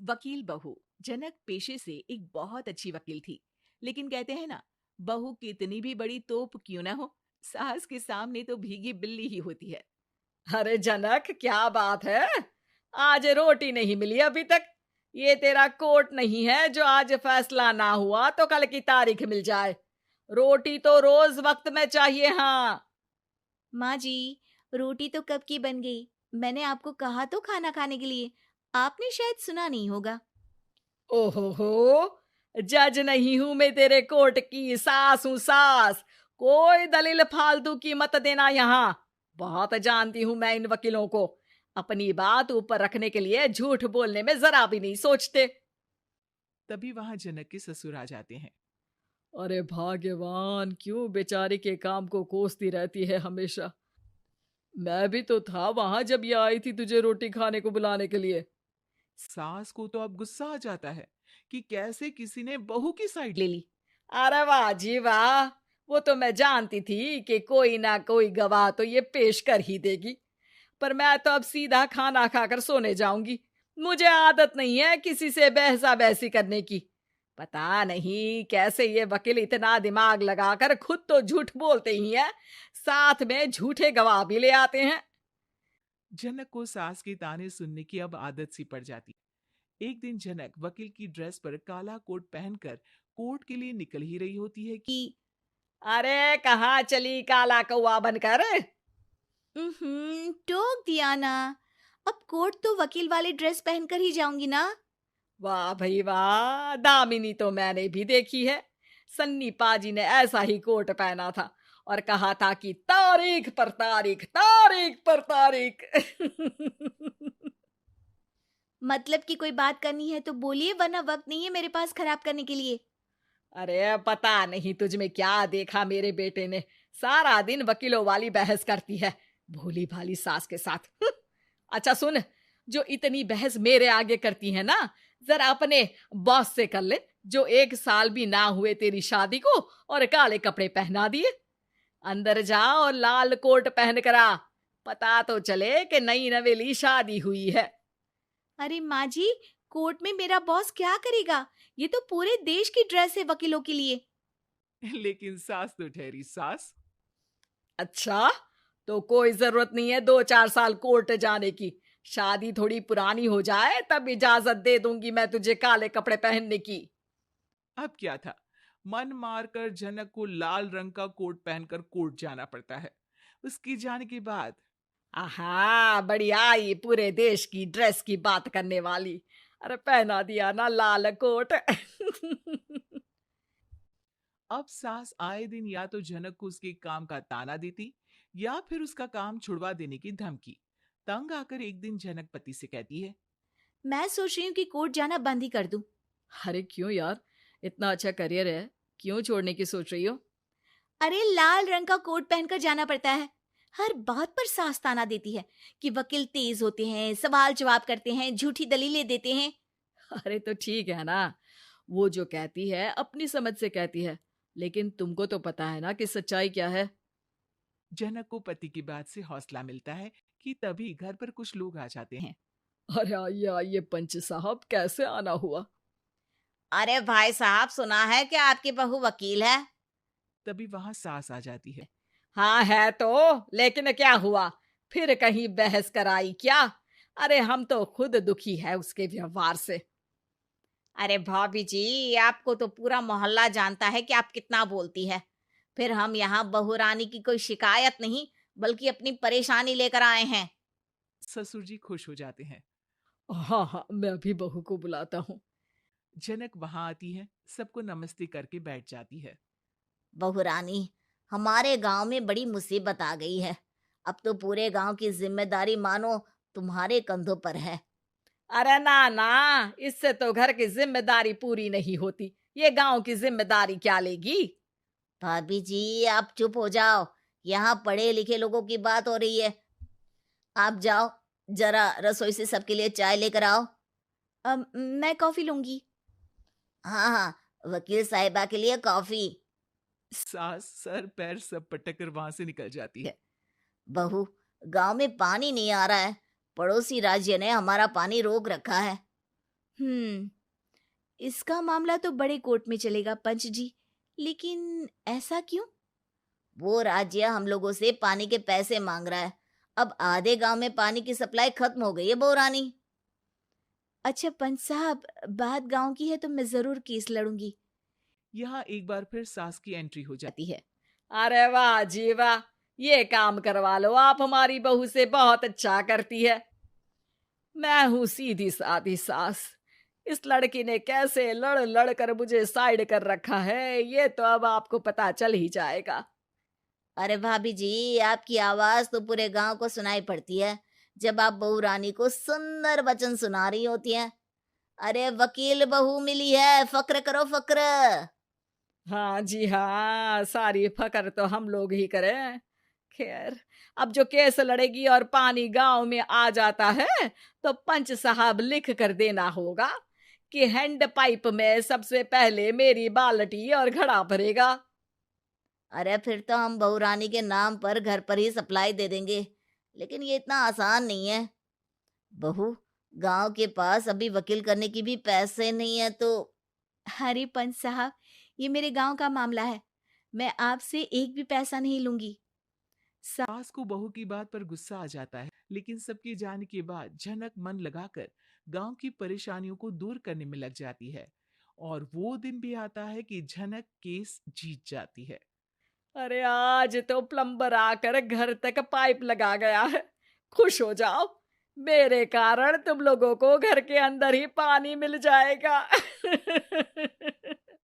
वकील बहू। जनक पेशे से एक बहुत अच्छी वकील थी, लेकिन कहते हैं ना, बहू कितनी भी बड़ी तोप क्यों ना हो, सास के सामने तो भीगी बिल्ली ही होती है। अरे जनक, क्या बात है? आज रोटी नहीं मिली अभी तक। ये तेरा कोर्ट नहीं है जो आज फैसला ना हुआ तो कल की तारीख मिल जाए। रोटी तो रोज वक्त में चाहिए। हाँ। माँ जी, रोटी तो कब की बन गई। मैंने आपको कहा तो खाना खाने के लिए। आपने शायद सुना नहीं होगा। ओहो हो, जज नहीं हूं मैं तेरे कोर्ट की, सास हूं सास। कोई दलील फालतू की मत देना यहाँ। बहुत जानती हूं मैं इन वकीलों को। अपनी बात ऊपर रखने के लिए झूठ बोलने में जरा भी नहीं सोचते। तभी वहां जनक के ससुर आ जाते हैं। अरे भाग्यवान, क्यों बेचारे के काम को कोसती रहती है हमेशा। मैं भी तो था वहां जब ये आई थी तुझे रोटी खाने को बुलाने के लिए। सास को तो अब गुस्सा आ जाता है कि कैसे किसी ने बहू की साइड ले ली। अरे वाह जी वाह। वो तो मैं जानती थी कि कोई ना कोई गवाह तो ये पेश कर ही देगी। पर मैं तो अब सीधा खाना खाकर सोने जाऊंगी। मुझे आदत नहीं है किसी से बहसा बहसी करने की। पता नहीं कैसे ये वकील इतना दिमाग लगाकर खुद तो झूठ बोलते ही हैं, साथ में झूठे गवाह भी ले आते हैं। जनक को सास के ताने सुनने की अब आदत सी पड़ जाती। एक दिन जनक वकील की ड्रेस पर काला कोट पहनकर कोर्ट के लिए निकल ही रही होती है कि अरे कहाँ चली काला कौवा बनकर? टोक दिया ना। अब कोर्ट तो वकील वाली ड्रेस पहनकर ही जाऊंगी ना। वाह भाई वाह, दामिनी तो मैंने भी देखी है। सन्नी पाजी ने ऐसा ही कोट पहना था और कहा था कि तारीख पर तारीख, तारीख पर तारीख। मतलब कि कोई बात करनी है तो बोलिए, वरना वक्त नहीं है मेरे पास खराब करने के लिए। अरे पता नहीं तुझ में क्या देखा मेरे बेटे ने, सारा दिन वकीलों वाली बहस करती है, भोली भाली सास के साथ। अच्छा सुन, जो इतनी बहस मेरे आगे करती है ना, जरा अपने बॉस से कर ले, जो 1 साल भी ना हुए तेरी शादी को और काले कपड़े पहना दिए। अंदर जा और लाल कोट पहन कर आ, पता तो चले कि नई नवेली शादी हुई है। अरे माँ जी, कोर्ट में मेरा बॉस क्या करेगा? ये तो पूरे देश की ड्रेस है वकीलों के लिए। लेकिन सास तो ठहरी सास। अच्छा, तो कोई जरूरत नहीं है 2-4 साल कोर्ट जाने की। शादी थोड़ी पुरानी हो जाए तब इजाजत दे दूंगी मैं तुझे काले कपड़े पहनने की। अब क्या था, मन मारकर जनक को लाल रंग का कोट पहनकर कोर्ट जाना पड़ता है। उसकी जाने के बाद आहा, बढ़िया, ये पूरे देश की ड्रेस की बात करने वाली। अरे पहना दिया ना लाल कोट। अब सास आए दिन या तो जनक को उसके काम का ताना देती या फिर उसका काम छुड़वा देने की धमकी। तंग आकर एक दिन जनक पति से कहती है, मैं सोच रही हूँ कि कोर्ट जाना बंद ही कर दूं। अरे क्यों यार, इतना अच्छा करियर है, क्यों छोड़ने की सोच रही हो? अरे लाल रंग का कोट पहनकर जाना पड़ता है। हर बात पर सास ताना देती है कि वकील तेज होते हैं, सवाल जवाब करते हैं, झूठी दलीलें देते हैं। अरे तो ठीक है ना, वो जो कहती है अपनी समझ से कहती है, लेकिन तुमको तो पता है ना कि सच्चाई क्या है। जनक को पति की बात से हौसला मिलता है कि तभी घर पर कुछ लोग आ जाते हैं। अरे आइए आइए पंच साहब, कैसे आना हुआ? अरे भाई साहब, सुना है कि आपकी बहू वकील है। तभी वहां सास आ जाती है। हाँ है तो, लेकिन क्या हुआ? फिर कहीं बहस कराई क्या? अरे हम तो खुद दुखी है उसके व्यवहार से। अरे भाभी जी, आपको तो पूरा मोहल्ला जानता है कि आप कितना बोलती है। फिर हम यहाँ बहू रानी की कोई शिकायत नहीं, बल्कि अपनी परेशानी लेकर आए हैं। ससुर जी खुश हो जाते हैं। हाँ हाँ, मैं भी बहू को बुलाता हूँ। जनक वहां आती है, सबको नमस्ते करके बैठ जाती है। बहू रानी, हमारे गांव में बड़ी मुसीबत आ गई है। अब तो पूरे गांव की जिम्मेदारी मानो तुम्हारे कंधों पर है। अरे ना ना, इससे तो घर की जिम्मेदारी पूरी नहीं होती, ये गांव की जिम्मेदारी क्या लेगी? भाभी जी, आप चुप हो जाओ। यहाँ पढ़े लिखे लोगों की बात हो रही है। आप जाओ, जरा रसोई से सबके लिए चाय लेकर आओ। मैं कॉफी लूंगी। हाँ हाँ, वकील साहिबा के लिए कॉफी। सास सर पैर सब पटक कर वहां से निकल जाती है। बहू, गांव में पानी नहीं आ रहा है। पड़ोसी राज्य ने हमारा पानी रोक रखा है। हम्म, इसका मामला तो बड़े कोर्ट में चलेगा पंच जी, लेकिन ऐसा क्यों? वो राज्य हम लोगों से पानी के पैसे मांग रहा है। अब आधे गांव में पानी की सप्लाई खत्म हो गई है बहुरानी। अच्छा पंच साहब, बात गांव की है तो मैं जरूर केस लड़ूंगी। यहाँ एक बार फिर सास की एंट्री हो जाती आती है। अरे वाह जी वाह, ये काम करवा लो, आप हमारी बहू से बहुत अच्छा करती है। मैं हूं सीधी सादी सास। इस लड़की ने कैसे लड़ लड़ कर मुझे साइड कर रखा है, ये तो अब आपको पता चल ही जाएगा। अरे भाभी जी, आपकी आवाज तो पूरे गांव को सुनाई पड़ती है जब आप बहू रानी को सुंदर वचन सुना रही होती हैं। अरे वकील बहू मिली है, फक्र करो फक्र। हाँ जी हाँ, सारी फकर तो हम लोग ही करें। खैर, अब जो केस लड़ेगी और पानी गांव में आ जाता है तो पंच साहब लिख कर देना होगा कि हैंड पाइप में सबसे पहले मेरी बाल्टी और घड़ा भरेगा। अरे फिर तो हम बहू रानी के नाम पर घर पर ही सप्लाई दे देंगे, लेकिन ये इतना आसान नहीं है। बहू, गांव के पास अभी वकील करने की भी पैसे नहीं है तो। अरे पंच साहब, ये मेरे गांव का मामला है, मैं आपसे एक भी पैसा नहीं लूंगी। सास को बहू की बात पर गुस्सा आ जाता है, लेकिन सबके जाने के बाद झनक मन लगाकर गांव की परेशानियों को दूर करने में लग जाती है। और वो दिन भी आता है कि झनक केस जीत जाती है। अरे आज तो प्लम्बर आकर घर तक पाइप लगा गया है। खुश हो जाओ, मेरे कारण तुम लोगों को घर के अंदर ही पानी मिल जाएगा।